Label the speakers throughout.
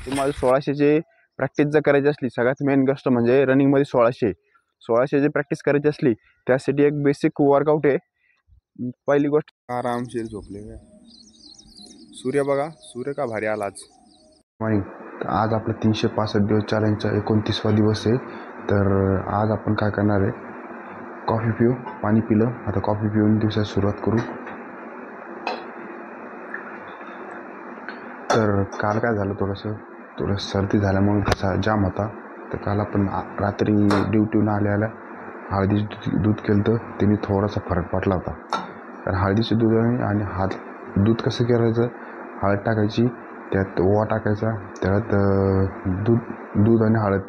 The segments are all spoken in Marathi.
Speaker 1: तुम्हाला 1600चे प्रॅक्टिस जर करायची असली, सगळ्यात मेन गोष्ट म्हणजे रनिंगमध्ये 1600 ची प्रॅक्टिस करायची असली त्यासाठी एक बेसिक वर्कआउट आहे. पहिली गोष्ट आरामशीर झोपले. सूर्य बघा, सूर्य का भारी आला आज. मॉर्निंग. आज आपला 365 दिवस चॅलेंजचा 29वा दिवस आहे. तर आज आपण काय करणार आहे, कॉफी पिऊ. पाणी पिलं, आता कॉफी पिऊन दिवसात सुरुवात करू. तर काल काय झालं, थोडं सर्दी झाल्यामुळे घसा जाम होता. तर काल आपण रात्री ड्युटीहून आल्या हळदीचं दूध केलं तर त्याने थोडासा फरक पडला होता. तर हळदीचं दूध आणि दूध कसं करायचं, हळद टाकायची, त्यात ओवा टाकायचा, त्यात दूध आणि हळद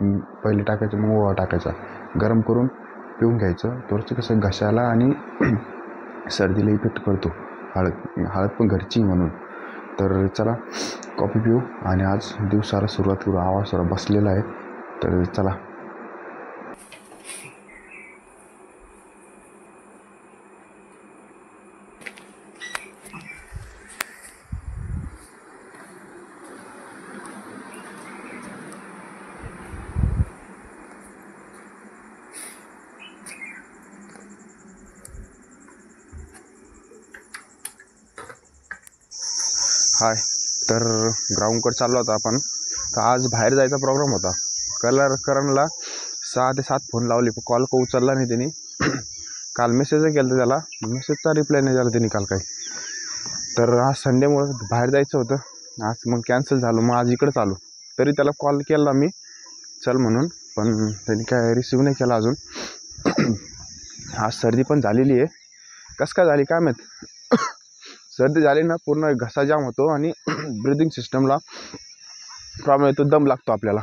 Speaker 1: पहिले टाकायचं, मग ओवा टाकायचा, गरम करून पिऊन घ्यायचं. थोडंसं कसं घशाला आणि सर्दीला इफेक्ट करतो हळद पण घरची म्हणून. तर चला कॉफी पिऊ आणि आज दिवसाला सुरुवात करू. आवाज थोडा बसलेला आहे, तर चला. हाय. तर ग्राउंडकडे चाललो होता आपण. तर आज बाहेर जायचा प्रोग्राम होता. करणला 6 ते 7 फोन लावले, पण कॉल को उचलला नाही त्यांनी. काल मेसेजही केला त्याला, मेसेजचा रिप्लाय नाही झाला त्यांनी काल काही. तर आज संडेमुळं बाहेर जायचं होतं, आज मग कॅन्सल झालं. मग आज इकडंच आलो. तरी त्याला कॉल केला मी चल म्हणून, पण त्यांनी काय रिसिव्ह नाही केला अजून. आज सर्दी पण झालेली आहे. कसं काय झाली काय माहीत. सर्दी झाली ना, पूर्ण घसा जाम होतो आणि ब्रिदिंग सिस्टमला प्रॉब्लेम येतो, दम लागतो आपल्याला.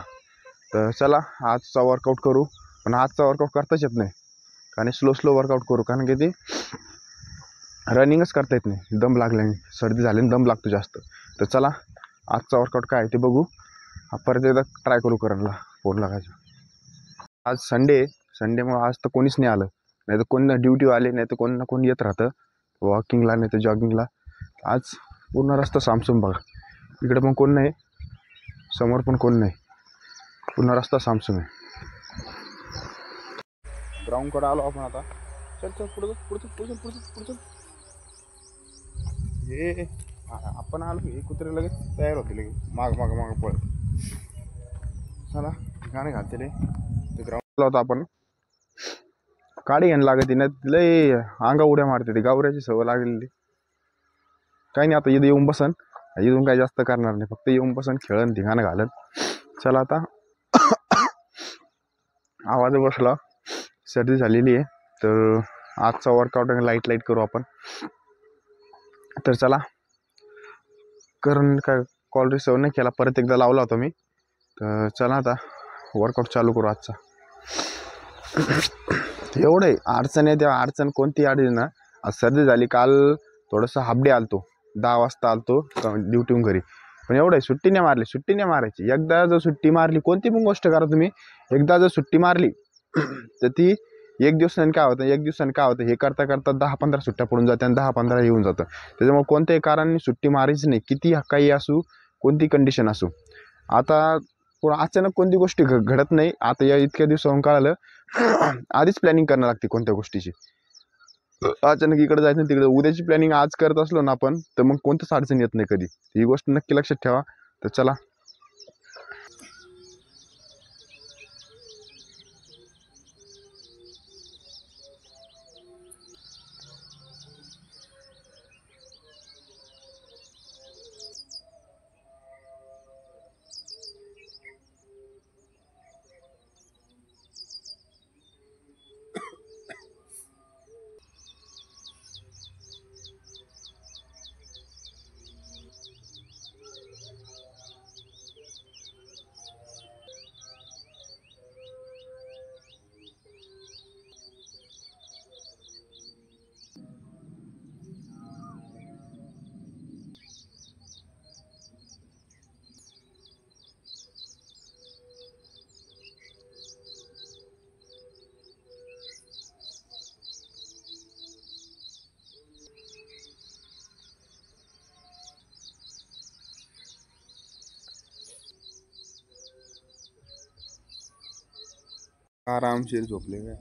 Speaker 1: तर चला आजचा वर्कआउट करू. पण आजचा वर्कआउट करताच येत नाही, कारण स्लो वर्कआउट करू, कारण की ती रनिंगच करता येत नाही दम लागल्याने. सर्दी झाल्याने दम लागतो जास्त. तर चला आजचा वर्कआउट काय आहे ते बघू. परत एकदा ट्राय करू करायला फोन लागायचं. आज संडेमुळे आज तर कोणीच नाही आलं, नाही तर कोणी ड्युटी आले, नाही तर कोणी ना कोणी येत राहतं वॉकिंगला, नाही तर जॉगिंगला. आज पूर्ण रस्ता सामसूम बघा. इकडे पण कोण नाही, समोर पण कोण नाही, पूर्ण रस्ता सामसूम आहे. ग्राउंडकडे आलो आपण आता. चल पुढचं. हे आपण आलो, हे कुत्रे लगेच तयार होते, लगेच माग पळत. चला गाणे घालते रे. ते ग्राउंडला होता आपण. काडी घ्यायला लागते ना, लय अंगा उड्या मारते, ते गावऱ्याची सवय लागलेली. काही नाही, आता इथं येऊन बसन. इथून काही जास्त करणार नाही, फक्त येऊन बसन, खेळन, धिंगाणं घालन. चला आता आवाज बसला, सर्दी झालेली आहे. तर आजचा वर्कआउट लाईट करू आपण. तर चला. कारण काय कॉल रिसिव्ह नाही केला, परत एकदा लावला होता मी. तर चला आता वर्कआउट चालू करू आजचा. एवढं आहे अडचण आहे, तेव्हा अडचण कोणती अडचण ना. आज सर्दी झाली, काल थोडंसं हाफ डे आलतो, 10 वाजता आलतो ड्युटीहून घरी. पण एवढं आहे, सुट्टी नाही मारायची. एकदा जर सुट्टी मारली, कोणती पण गोष्ट करा तुम्ही, एकदा जर सुट्टी मारली तर ती एक दिवसाने काय होतं, हे करता 10-15 सुट्ट्या पडून जाते आणि 10-15 येऊन जातं. त्याच्यामुळे कोणत्याही कारणाने सुट्टी मारायची नाही, किती काही असू, कोणती कंडिशन असू. आता अचानक कोणती गोष्टी घडत नाही. आता या इतक्या दिवसाहून कळालं, आधीच प्लॅनिंग करावं लागते कोणत्या गोष्टीची. अचानक इकडे जायचं, तिकडे उद्याची प्लॅनिंग आज करत असलो ना आपण, तर मग कोणतीच अडचण येत नाही कधी. ही गोष्ट नक्की लक्षात ठेवा. तर चला. आरामशीर झोपले काय.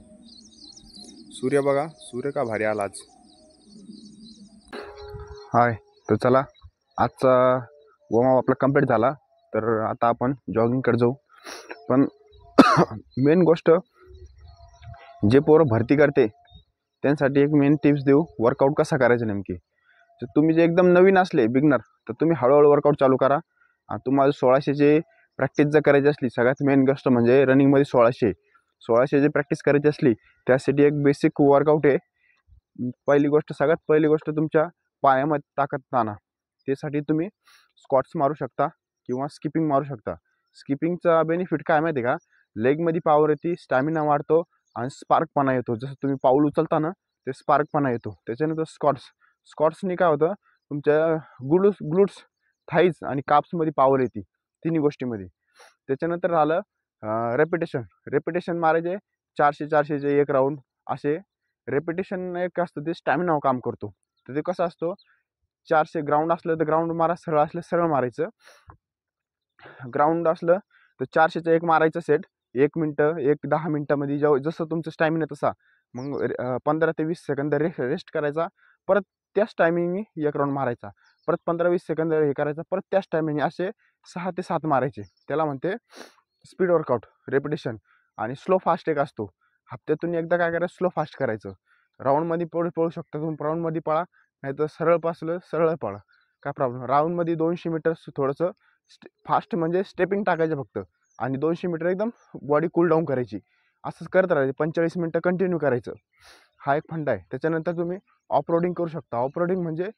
Speaker 1: सूर्य बघा, सूर्य का भारी आला आज. हाय, तर चला आजचा वॉर्मअप आपला कंप्लीट झाला. तर आता आपण जॉगिंगकडे जाऊ. पण मेन गोष्ट, जे पोरं भरती करते त्यांसाठी एक मेन टिप्स देऊ, वर्कआउट कसा करायचं नेमकी. तर तुम्ही जे एकदम नवीन असले बिगनर, तर तुम्ही हळूहळू वर्कआउट चालू करा. आणि तुम्हाला 1600चे प्रॅक्टिस जर करायची असली, सगळ्यात मेन गोष्ट म्हणजे रनिंगमध्ये 1600 प्रॅक्टिस करायची असली, त्यासाठी एक बेसिक वर्कआउट आहे. सगळ्यात पहिली गोष्ट तुमच्या पायामध्ये ताकद आणा. त्यासाठी तुम्ही स्क्वॉट्स मारू शकता किंवा स्किपिंग मारू शकता. स्किपिंगचा बेनिफिट काय माहिती आहे का, लेगमध्ये पॉवर येते, स्टॅमिना वाढतो आणि स्पार्कपणा येतो. जसं तुम्ही पाऊल उचलता ना, ते स्पार्कपणा येतो. त्याच्यानंतर स्क्वॉट्सनी काय होतं, तुमच्या ग्लुट्स, थाईज आणि काप्समध्ये पॉवर येते, तिन्ही गोष्टीमध्ये. त्याच्यानंतर झालं रेपिटेशन मारायचे, 400चे एक राऊंड असे. रेपिटेशन एक असतं ते स्टॅमिना काम करतो. तर ते कसं असतो, 400 ग्राउंड असलं तर ग्राउंड मारा, सरळ असलं सरळ मारायचं. ग्राउंड असलं तर 400चं एक मारायचं सेट, 1 मिनटं, 10 मिनटामध्ये जसं तुमचं स्टॅमिना तसा. मग 15 ते 20 सेकंद रेस्ट करायचा, परत त्याच टायमिंगनी एक राऊंड मारायचा, परत 15-20 सेकंद हे करायचा, परत त्याच टायमिंगनी असे 6 ते 7 मारायचे. त्याला म्हणते स्पीड वर्कआउट, रेपिटेशन. आणि स्लो फास्ट एक असतो, हप्त्यातून एकदा काय करायचं, स्लो फास्ट करायचं. राऊंडमध्ये पळू शकता तुम्ही, राऊंडमध्ये पळा, नाही तर सरळ पळा, काय प्रॉब्लेम. राऊंडमध्ये 200 मीटर थोडंसं फास्ट म्हणजे स्टेपिंग टाकायचं फक्त, आणि 200 मीटर एकदम बॉडी कूल डाऊन करायची. असंच करत राहायचं, 45 मिनटं कंटिन्यू करायचं. हा एक फंडा आहे. त्याच्यानंतर तुम्ही ऑफ रोडिंग करू शकता. ऑफ रोडिंग म्हणजे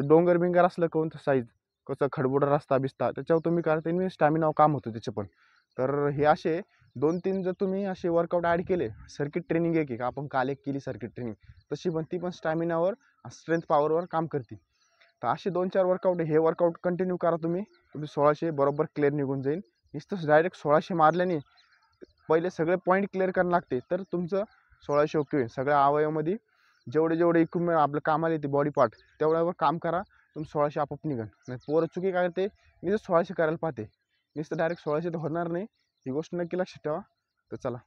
Speaker 1: डोंगर बिंगर असलं कोणतं साईज, कसं खडबुडा रस्ता बिस्ता, त्याच्यावर तुम्ही करता, मी स्टॅमिना काम होतं त्याचे पण. तर हे असे 2-3 जर तुम्ही असे वर्कआउट ॲड केले. सर्किट ट्रेनिंग एक आहे, आपण काल एक केली सर्किट ट्रेनिंग, तशी पण ती पण स्टॅमिनावर, स्ट्रेंथ पॉवरवर काम करते. तर असे 2-4 वर्कआउट, हे वर्कआउट कंटिन्यू करा तुम्ही 1600 बरोबर क्लिअर निघून जाईल. नुसतं डायरेक्ट 1600 मारल्याने पहिले सगळे पॉईंट क्लिअर करायला लागते, तर तुमचं 1600 ओके होईल. सगळ्या अवयवामध्ये जेवढे इक्विपमेंट आपलं कामाला येते, बॉडी पार्ट, तेवढ्यावर काम करा, तुम्ही 1600 आपोआप निघाल. नाही पोरं चुकी काय करते, मी जर 1600 करायला पाहते, नुसतं डायरेक्ट 1600 तर होणार नाही. ही गोष्ट नक्की लक्षात ठेवा. तर चला,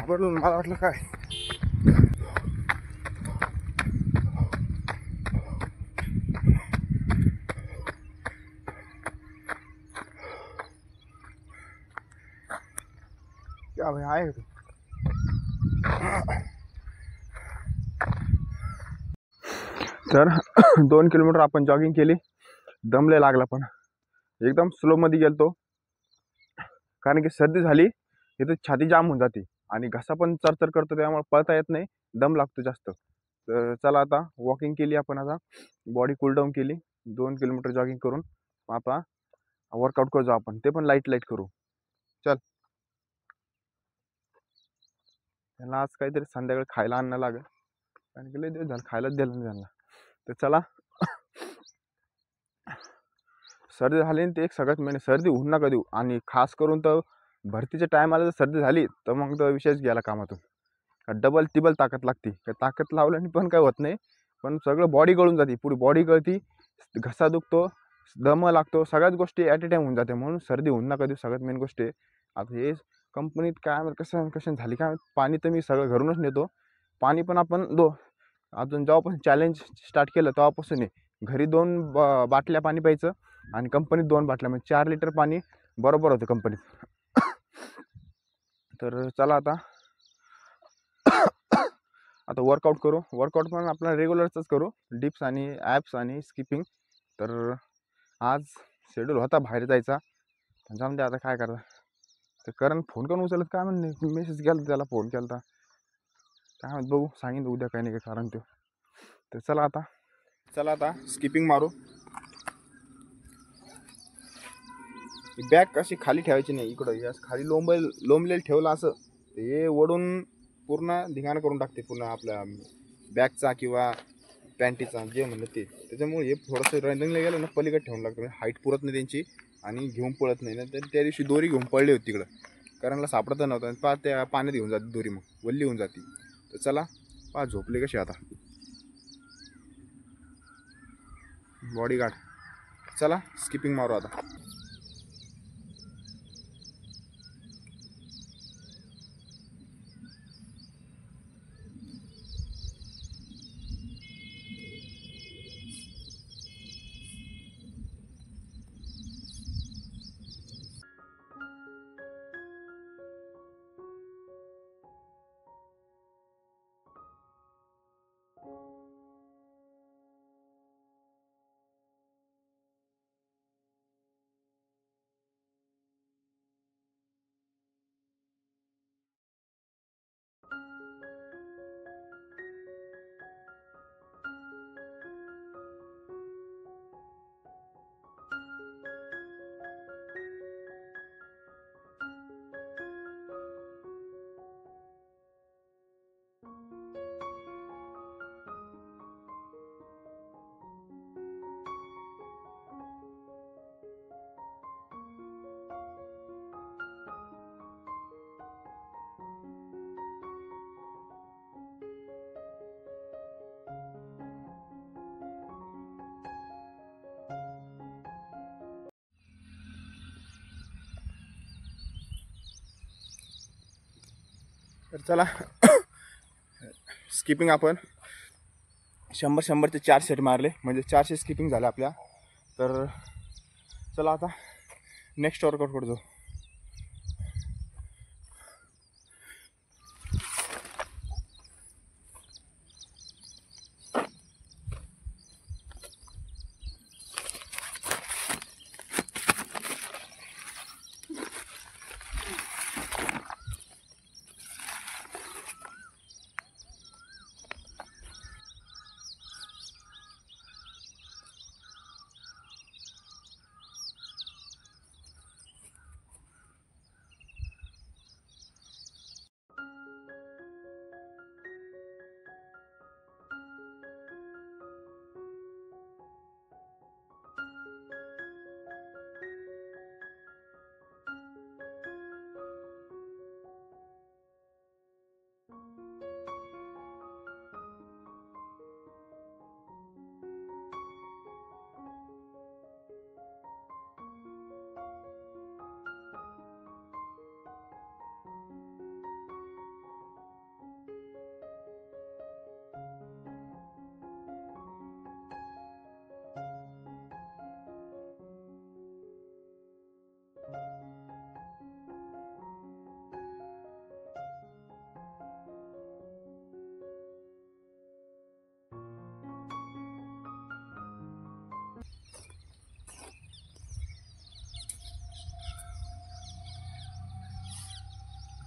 Speaker 1: बरोबर. मला वाटलं काय, क्या भाई आहे. तर 2 किलोमीटर आपण जॉगिंग केली, दमले लागला, पण एकदम स्लोमध्ये गेलतो, कारण की सर्दी झाली, इथं छाती जाम होऊन जाते आणि घसा पण चरचर करतो, त्यामुळे पळता येत नाही, दम लागतो जास्त. तर चला, आता वॉकिंग केली आपण, आता बॉडी कूलडाऊन केली, 2 किलोमीटर जॉगिंग करून आता वर्कआउट करू आपण, ते पण लाईट करू. चल, त्यांना आज काहीतरी संध्याकाळी खायला आणणं लागेल, कारण की लय दिवस झालं खायलाच दिलं नाही त्यांना. तर चला, सर्दी झाली ते एक सगळ्यात मेन, सर्दी होऊन नका देऊ. आणि खास करून तर भरतीच्या टायमाला जर सर्दी झाली, तर मग तो विषयच गेला कामातून. डबल टिबल ताकद लागते, काय ताकद लावल्याने पण काय होत नाही, पण सगळं बॉडी गळून जाते, पुढे बॉडी गळती, घसा दुखतो, दम लागतो, सगळ्याच गोष्टी ॲट ए टाईम होऊन जाते. म्हणून सर्दी होऊन नका देऊ, सगळ्यात मेन गोष्ट आहे. आता हे कंपनीत काय कसं झाली काय, पाणी तर मी सगळं घरूनच नेतो. पाणी पण आपण अजून जेव्हापासून चॅलेंज स्टार्ट केलं तेव्हापासून घरी 2 बाटल्या पाणी प्यायचं, आणि कंपनीत 2 बाटल्या, म्हणजे 4 लिटर पाणी बरोबर होतं कंपनीत. तर चला, आता वर्कआउट करू. वर्कआउट पण आपला रेग्युलरच करू, डिप्स आणि ॲप्स आणि स्किपिंग. तर आज शेड्यूल होता बाहेर जायचा, जाऊन दे आता काय करता. तर करण फोन करून उचलत, काय म्हणणे, मेसेज केला त्याला, फोन केला. काय माहित, बघू, सांगितलं उद्या काही नाही काय कारण ते. तर चला आता स्किपिंग मारू. बॅग अशी खाली ठेवायची नाही, इकडं खाली लोंबलेलं ठेवलं असं ते ओढून पूर्ण धिंगाणा करून टाकते पूर्ण आपल्या बॅगचा किंवा पॅन्टीचा जे म्हणलं ते. त्याच्यामुळे हे थोडंसं रनिंगला गेलं ना पलीकडे ठेवून लागतं, म्हणजे हाईट पुरत नाही त्यांची आणि घेऊन पळत नाही ना. तर त्या दिवशी दोरी घेऊन पडली होती तिकडं, कारण सापडत नव्हतं. त्या पाण्यात घेऊन जाते दोरी, मग वल्ली होऊन जाते. तर चला झोपले कशी आता बॉडीगार्ड. चला स्किपिंग मारू आता. तर चला स्किपिंग आपण 100-100चे 4 सेट मारले, म्हणजे 400 स्किपिंग झाले आपल्या. तर चला आता नेक्स्ट वर्कआउट करतो.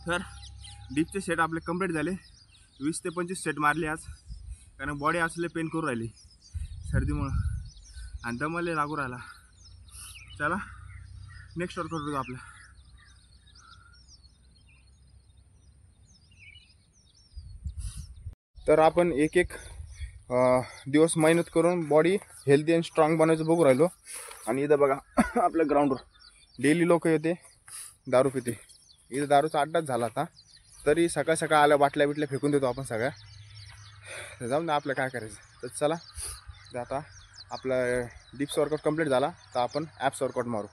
Speaker 1: तर डीपचे सेट आपले कंप्लीट झाले. 20 ते 25 सेट मारले आज, कारण बॉडी असले पेन करून राहिली सर्दीमुळं आणि दमले लागू राहिला. चला नेक्स्ट वर्कआउट करू आपलं. तर आपण एक दिवस मेहनत करून बॉडी हेल्दी अँड स्ट्रॉंग बनायचं बघू राहिलो. आणि इथं बघा आपल्या ग्राउंडवर डेली लोक येते दारू पिते. इथं दारूचा अड्डाच झाला आता. तरी सकाळ सकाळ आल्या बाटल्या बिटल्या फेकून देतो आपण सगळ्या. जाऊन ना आपलं काय करायचं. तर चला आता आपलं डिप्स वर्कआउट कंप्लीट झाला, तर आपण ॲप्स वर्कआउट मारू.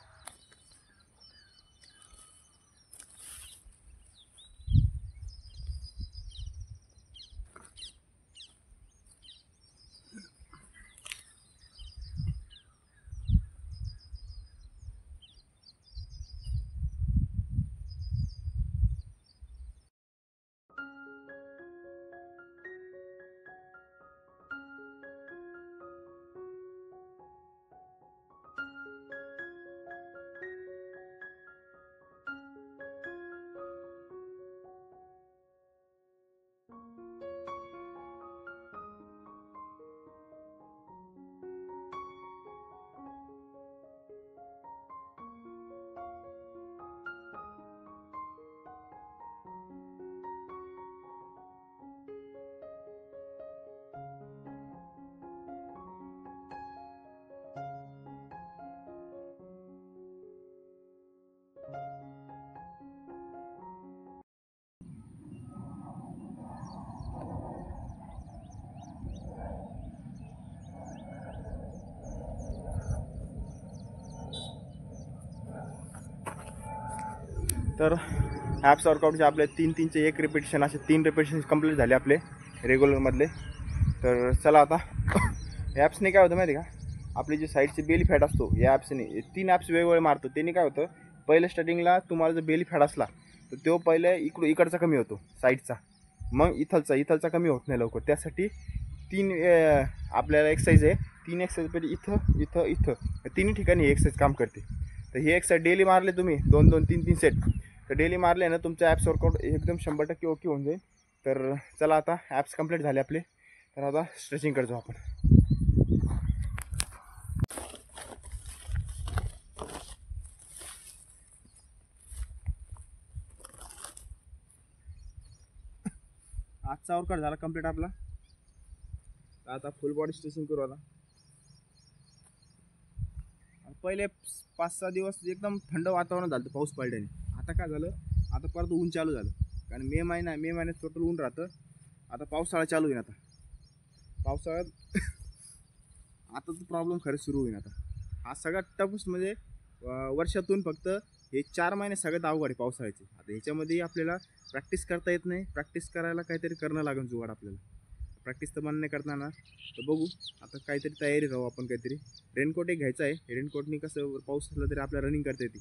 Speaker 2: तर ॲप्स वर्कआउटचे आपले 3-3चे 1 रिपिटेशन असे 3 रिपिटेशन कंप्लीट झाले आपले रेग्युलरमधले. तर चला आता ॲप्सने काय होतं माहिती आहे का, आपली जी साईडची बेली फॅट असतो या ॲप्सने 3 ॲप्स वेगवेगळे मारतो. त्यांनी काय होतं, पहिल्या स्टार्टिंगला तुम्हाला जर बेली फॅट असला तर तो पहिले इकडचा कमी होतो साईडचा, मग इथलचा कमी होत नाही लवकर. त्यासाठी 3 आपल्याला एक्सरसाइज आहे. 3 एक्सरसाइज पहिले इथं तिन्ही ठिकाणी एक्सरसाइज काम करते. तर ही एक्सरसाइज डेली मारले तुम्ही 2-2, 3-3 सेट, तर डेली मारले ना तुमचं ॲप्स वर्कआउट एकदम 100% ओके होऊन जाईल. तर चला आता ॲप्स कंप्लीट झाले आपले. तर आता स्ट्रेचिंग करतो आपण. आजचा वर्कआउट झाला कंप्लीट आपला. आता फुल बॉडी स्ट्रेचिंग करू. आता पहिले 5-6 दिवस एकदम थंड वातावरण झालं, पाऊस पडल्याने. आता काय झालं, आता परत ऊन चालू झालं, कारण मे महिन्यात टोटल ऊन राहतं. आता पावसाळा चालू होईल. आता पावसाळ्यात आता तो प्रॉब्लेम खरं सुरू होईल. आता हा सगळ्यात टफस्ट म्हणजे वर्षातून फक्त हे 4 महिने सगळ्यात अवघड आहे पावसाळ्याचे. आता ह्याच्यामध्ये आपल्याला प्रॅक्टिस करता येत नाही. प्रॅक्टिस करायला काहीतरी करणं लागेल जुगाड आपल्याला. प्रॅक्टिस तर मन नाही करता ना, तर बघू आता काहीतरी तयारी राहू आपण. काहीतरी रेनकोट एक घ्यायचा आहे. रेनकोटनी कसं पाऊस असला तरी आपल्याला रनिंग करता येते,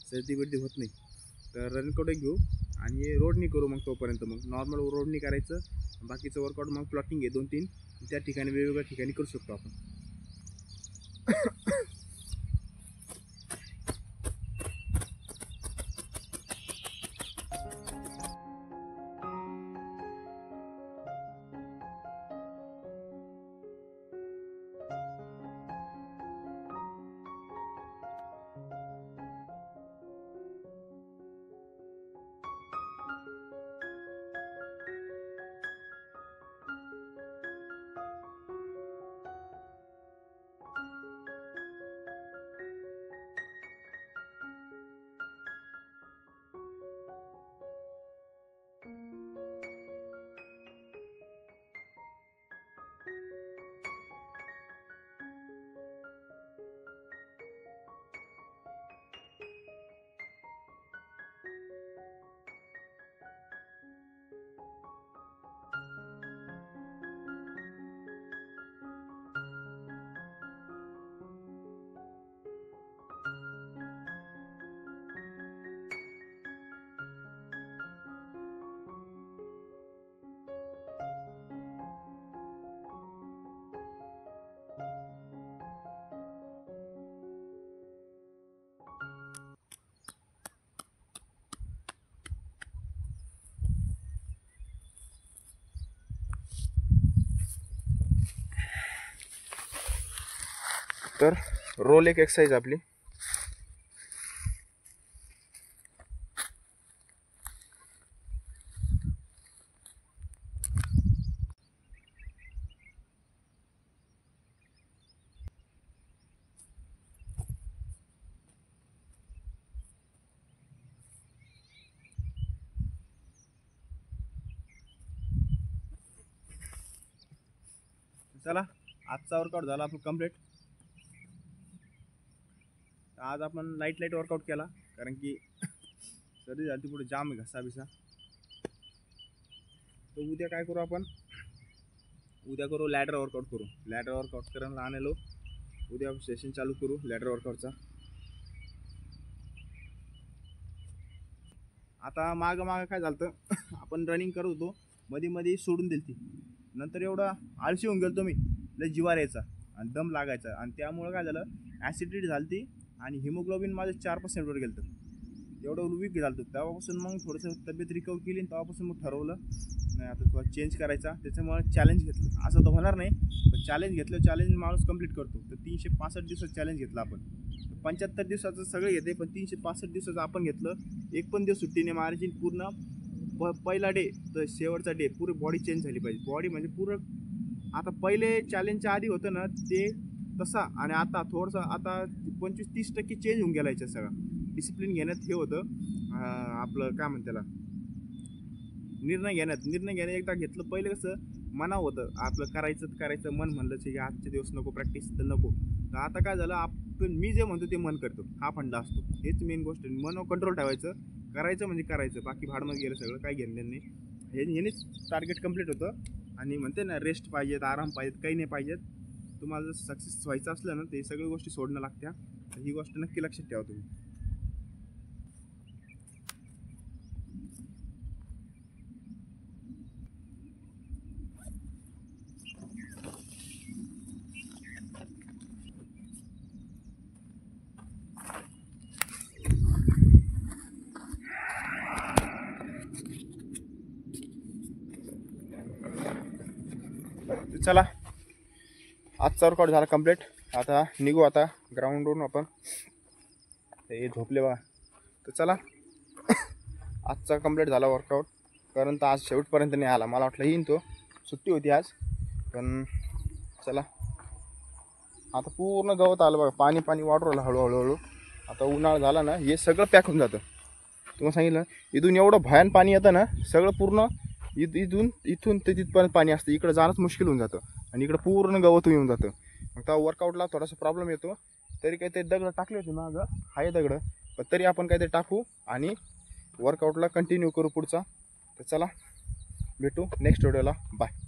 Speaker 2: सर्दी बिर्दी होत नाही. तर रेनकोट एक घेऊ आणि रोडनी करू. मग तोपर्यंत मग नॉर्मल रोडनी करायचं. बाकीचं वर्कआउट मग प्लॉटिंग आहे 2-3 त्या ठिकाणी वेगवेगळ्या ठिकाणी करू शकतो आपण. तर रोल एक एक्सरसाइज आपली. चला आजचा वर्कआउट झाला आपण कंप्लीट. आज आपण लाईट वर्कआउट केला, कारण की सर्दी झाली पुढे जाम आहे घसा बिसा. तर उद्या काय करू आपण, उद्या करू लॅडर वर्कआउट करू. लॅडर वर्कआउट करायला आणलो, उद्या सेशन चालू करू लॅडर वर्कआउटचा. आता मागं काय झालं आपण रनिंग करत होतो, मध्ये सोडून दिली ती. नंतर एवढा आळशी होऊन गेलो मी, लय जिवार यायचा आणि दम लागायचा. आणि त्यामुळं काय झालं, ॲसिडिटी झाली ती आणि हिमोग्लोबिन माझं 4%वर गेलं. एवढं वीक झालं. तेव्हापासून मग थोडंसं तब्येत रिकवर केली आणि तेव्हापासून मग ठरवलं नाही आता थोडा चेंज करायचा. त्याच्यामुळे चॅलेंज घेतलं. असं तर होणार नाही, पण चॅलेंज घेतलं. चॅलेंज माणूस कंप्लीट करतो. तर 365 दिवसाचं चॅलेंज घेतलं आपण. 75 दिवसाचं सगळं घेते, पण 365 दिवसाचं आपण घेतलं. एक पण दिवस सुट्टीने मारायची. पूर्ण पहिला डे तर शेवटचा डे पुरी बॉडी चेंज झाली पाहिजे. बॉडी म्हणजे पूर्ण आता पहिले चॅलेंजच्या आधी होतं ना ते तसा, आणि आता थोडंसं आता 25-30% चेंज होऊन गेला याच्यात. सगळं डिसिप्लिन घेण्यात हे होतं आपलं काय म्हणते त्याला, निर्णय घेण्यात एकदा घेतलं. पहिले कसं मनाव होतं आपलं, करायचं मन म्हणलं की आजचे दिवस नको प्रॅक्टिस तर नको. तर आता काय झालं, आपण मी जे म्हणतो ते मन करतो. हा फंडा असतो. हेच मेन गोष्ट. मन कंट्रोल ठेवायचं, करायचं म्हणजे करायचं, बाकी भाडमध्ये गेलं सगळं, काही घेणं देणं नाही. ह्यानेच टार्गेट कंप्लीट होतं. आणि म्हणते ना, रेस्ट पाहिजेत, आराम पाहिजेत, काही नाही पाहिजेत. तुम्हाला जर सक्सेस व्हायचं असलं ना, ते सगळ्या गोष्टी सोडणं लागत्या. ही गोष्ट नक्की लक्षात ठेवा तुम्ही. चला, आजचा वर्कआउट झाला कंप्लीट. आता निघू आता ग्राउंडवरून आपण. हे झोपले बा. तर चला, आजचा कंप्लीट झाला वर्कआउट. कारण तर आज शेवटपर्यंत नाही आला. मला वाटलं येईन तो, सुट्टी होती आज. पण चला, आता पूर्ण गवत आलं बघा. पाणी पाणी वाटू राहिलं हळूहळू. आता उन्हाळा झाला ना, हे सगळं पॅक होऊन जातं. तुम्हाला सांगितलं, इथून एवढं भयान पाणी येतं ना, सगळं पूर्ण इथून ते तिथपर्यंत पाणी असतं. इकडं जाणंच मुश्किल होऊन जातं. आणि इकडं पूर्ण गवत येऊन जातं. मग त्या वर्कआउटला थोडासा प्रॉब्लेम येतो. तरी काहीतरी दगड टाकले होते मागं, आहे दगड, पण तरी आपण काहीतरी टाकू आणि वर्कआउटला कंटिन्यू करू पुढचा. तर चला, भेटू नेक्स्ट व्हिडिओला. बाय.